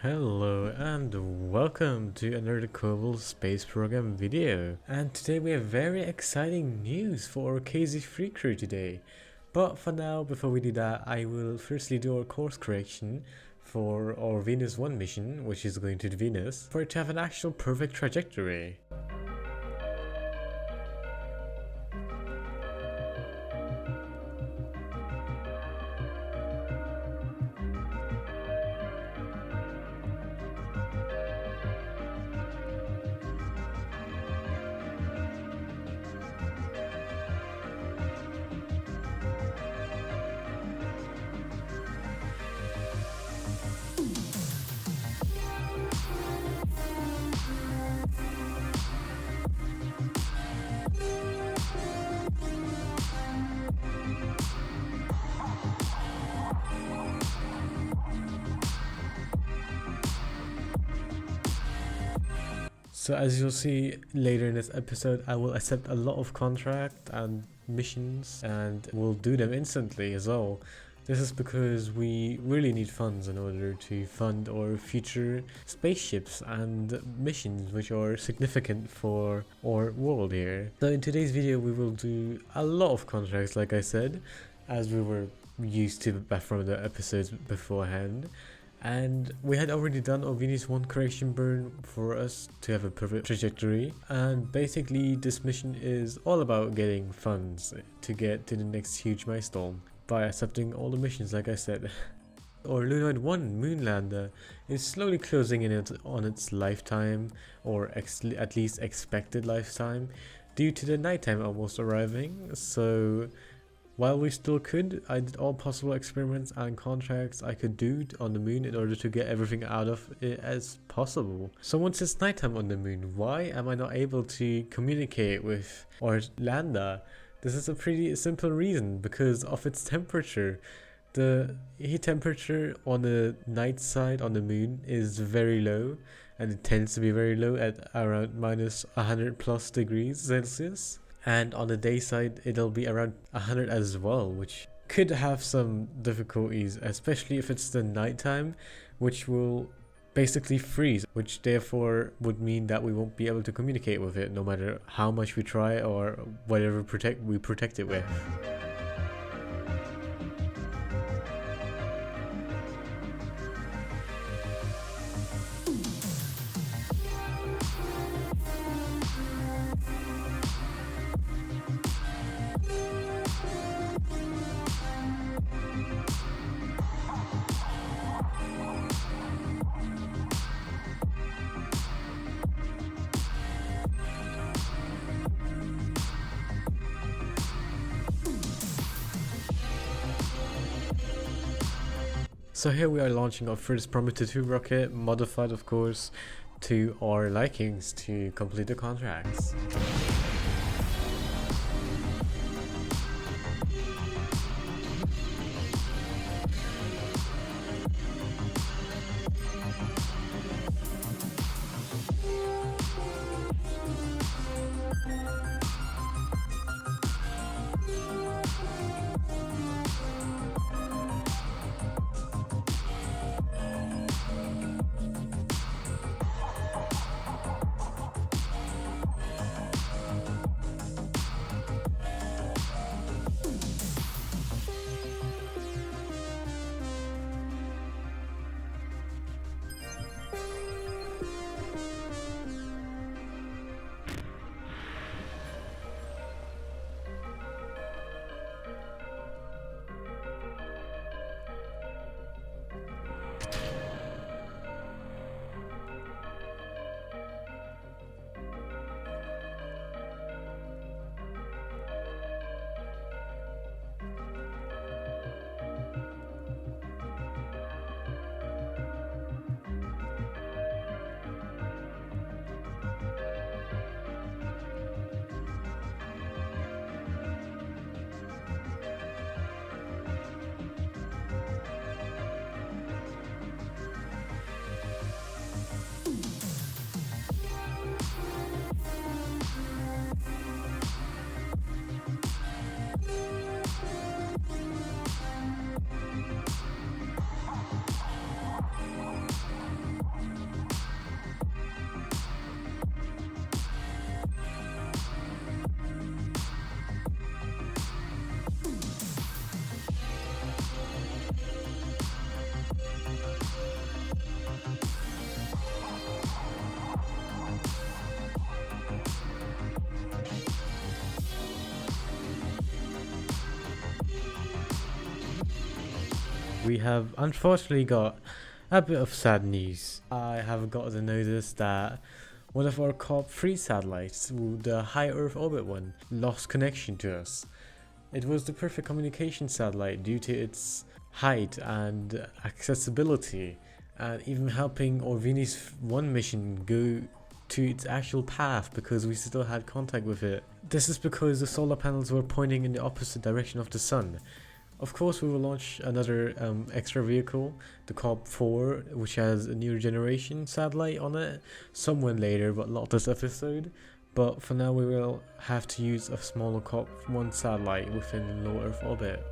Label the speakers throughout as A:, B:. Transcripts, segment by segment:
A: Hello and welcome to another Global Space Program video. And today we have very exciting news for our KZ3 crew today. But for now, before we do that, I will firstly do our course correction for our Venus 1 mission, which is going to Venus, for it to have an actual perfect trajectory. So as you'll see later in this episode, I will accept a lot of contract and missions and we'll do them instantly as well. This is because we really need funds in order to fund our future spaceships and missions which are significant for our world here. So in today's video we will do a lot of contracts, like I said, as we were used to back from the episodes beforehand. And we had already done a Venus 1 correction burn for us to have a perfect trajectory, and basically this mission is all about getting funds to get to the next huge milestone by accepting all the missions, like I said. Our Lunoid 1 moonlander is slowly closing in on its lifetime, or at least expected lifetime, due to the nighttime almost arriving. So while we still could, I did all possible experiments and contracts I could do on the moon in order to get everything out of it as possible. So once it's nighttime on the moon, why am I not able to communicate with our lander? This is a pretty simple reason: because of its temperature. The heat temperature on the night side on the moon is very low, and it tends to be very low at around minus 100 plus degrees Celsius. And on the day side it'll be around 100 as well, which could have some difficulties, especially if it's the nighttime, which will basically freeze, which therefore would mean that we won't be able to communicate with it no matter how much we try or whatever we protect it with. So here we are launching our first Prometheus 2 rocket, modified of course to our likings to complete the contracts. we have unfortunately got a bit of sad news. I have got the notice that one of our KSP satellites, the high Earth orbit one, lost connection to us. It was the perfect communication satellite due to its height and accessibility, and even helping our Venus 1 mission go to its actual path because we still had contact with it. This is because the solar panels were pointing in the opposite direction of the sun. Of course, we will launch another extra vehicle, the KSP-4, which has a new generation satellite on it, somewhere later, but not this episode. But for now, we will have to use a smaller KSP-1 satellite within low Earth orbit.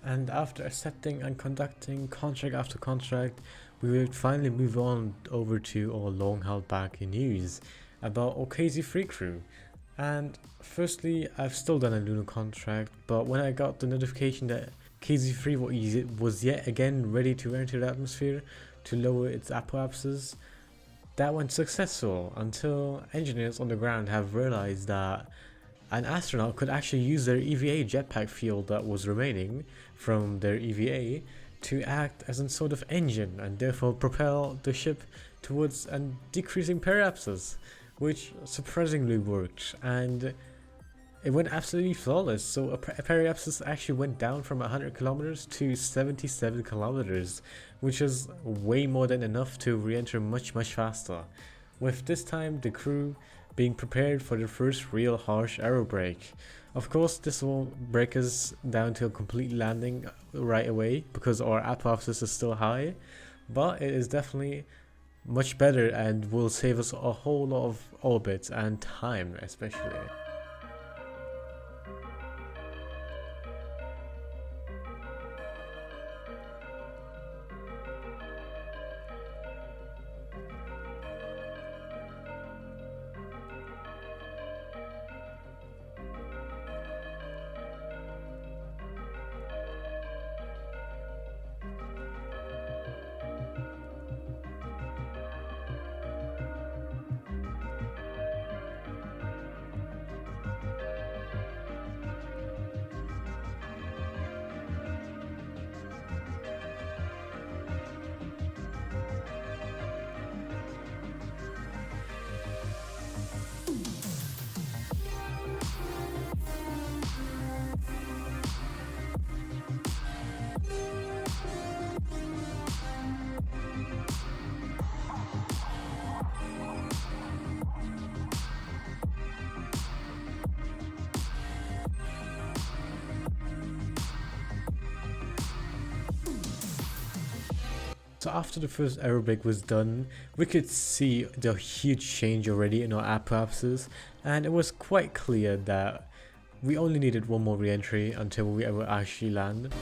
A: And after accepting and conducting contract after contract, we would finally move on over to our long held back news about our KZ3 crew. And firstly, I've still done a lunar contract, but when I got the notification that KZ3 was yet again ready to enter the atmosphere to lower its apoapsis, that went successful until engineers on the ground have realized that an astronaut could actually use their EVA jetpack fuel that was remaining from their EVA to act as a sort of engine and therefore propel the ship towards a decreasing periapsis, which surprisingly worked, and it went absolutely flawless. So a periapsis actually went down from 100 kilometers to 77 kilometers, which is way more than enough to re-enter much faster, with this time the crew being prepared for the first real harsh aerobrake. Of course, this will break us down to a complete landing right away because our apoapsis is still high, but it is definitely much better and will save us a whole lot of orbit and time especially. So after the first aerobrake was done, we could see the huge change already in our apoapsis, and it was quite clear that we only needed one more re-entry until we ever actually land.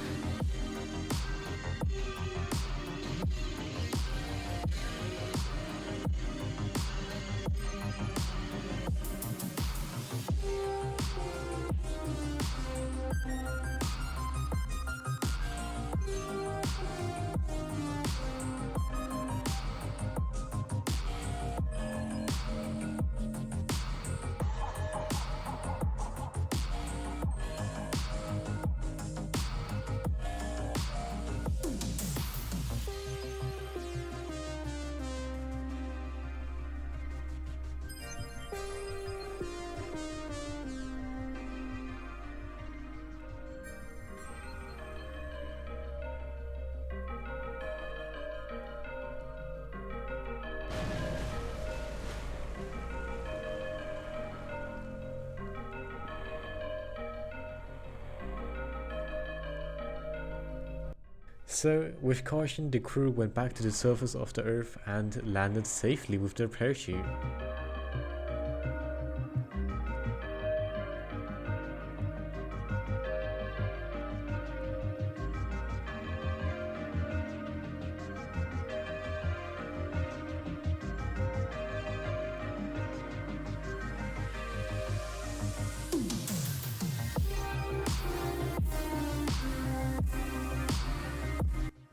A: So, with caution, the crew went back to the surface of the Earth and landed safely with their parachute.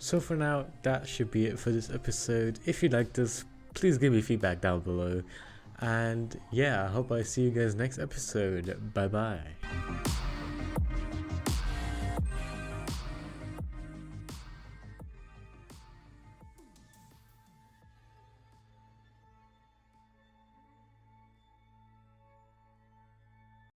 A: So for now, that should be it for this episode. If you like this, please give me feedback down below. And yeah, I hope I see you guys next episode. Bye bye.